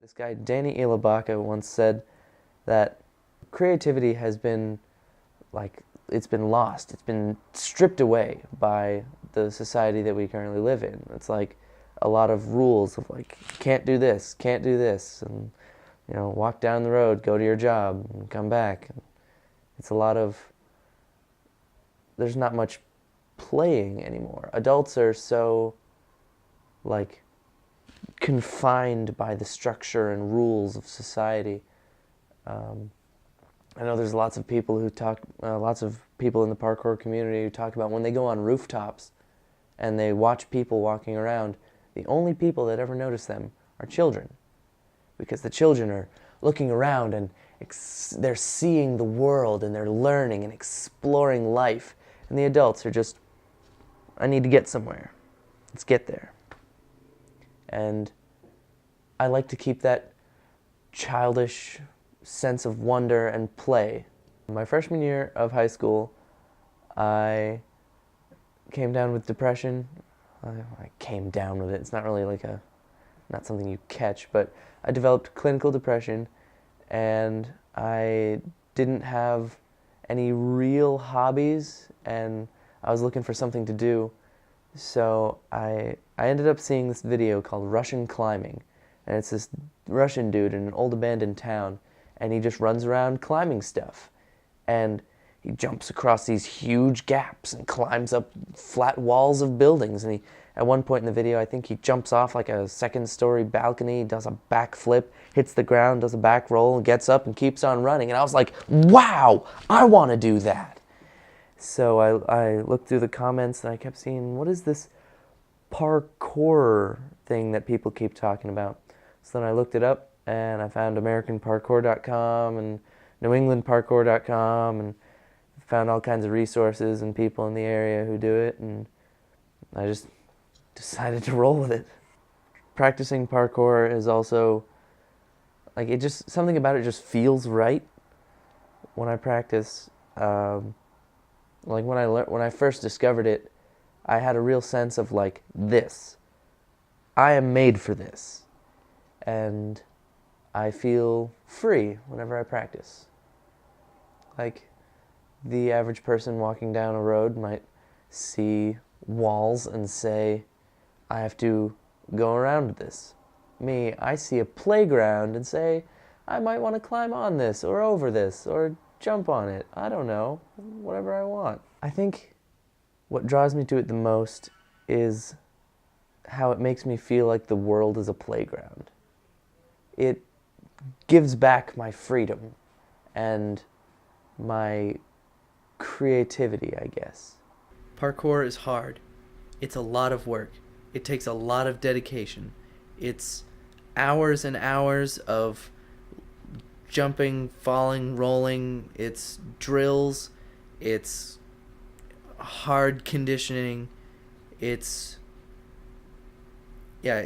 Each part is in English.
This guy, Danny Ilabaka, once said that creativity has been, it's been lost. It's been stripped away by the society that we currently live in. It's like a lot of rules of can't do this, and, walk down the road, go to your job, and come back. It's a lot of, there's not much playing anymore. Adults are so, confined by the structure and rules of society. I know there's lots of people in the parkour community who talk about when they go on rooftops and they watch people walking around, the only people that ever notice them are children, because the children are looking around and they're seeing the world and they're learning and exploring life, and the adults are just, I need to get somewhere. Let's get there. And I like to keep that childish sense of wonder and play. My freshman year of high school, I came down with depression. I came down with it. It's not really not something you catch, but I developed clinical depression, and I didn't have any real hobbies, and I was looking for something to do. So I ended up seeing this video called Russian Climbing, and it's this Russian dude in an old abandoned town, and he just runs around climbing stuff, and he jumps across these huge gaps and climbs up flat walls of buildings, and at one point in the video, I think he jumps off like a second-story balcony, does a backflip, hits the ground, does a back roll, and gets up and keeps on running, and I was like, wow, I want to do that. So I looked through the comments and I kept seeing, what is this parkour thing that people keep talking about? So then I looked it up and I found AmericanParkour.com and NewEnglandParkour.com and found all kinds of resources and people in the area who do it, and I just decided to roll with it. Practicing parkour is also, something about it just feels right when I practice. When I first discovered it, I had a real sense of this. I am made for this. And I feel free whenever I practice. The average person walking down a road might see walls and say, I have to go around this. Me, I see a playground and say, I might want to climb on this or over this or jump on it. I don't know, whatever I want. I think what draws me to it the most is how it makes me feel like the world is a playground. It gives back my freedom and my creativity, I guess. Parkour is hard. It's a lot of work. It takes a lot of dedication. It's hours and hours of jumping, falling, rolling. It's drills. It's hard conditioning. It's a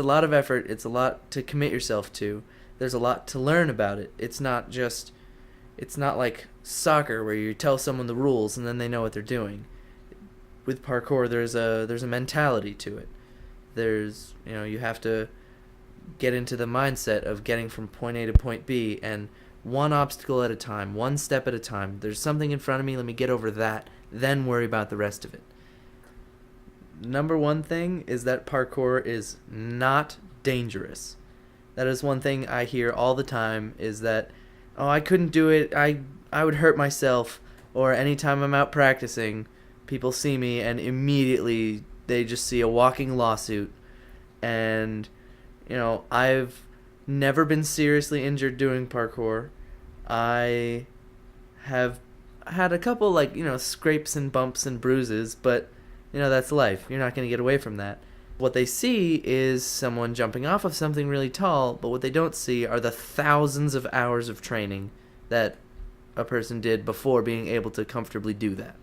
lot of effort. It's a lot to commit yourself to. There's a lot to learn about it. It's not like soccer where you tell someone the rules and then they know what they're doing. With parkour, there's a mentality to it. You have to get into the mindset of getting from point A to point B, and one obstacle at a time, one step at a time. There's something in front of me, let me get over that, then worry about the rest of it. Number one thing is that parkour is not dangerous. That is one thing I hear all the time, is that, oh, I couldn't do it, I would hurt myself, or anytime I'm out practicing, people see me and immediately they just see a walking lawsuit. And I've never been seriously injured doing parkour. I have had a couple scrapes and bumps and bruises, but that's life. You're not going to get away from that. What they see is someone jumping off of something really tall, but what they don't see are the thousands of hours of training that a person did before being able to comfortably do that.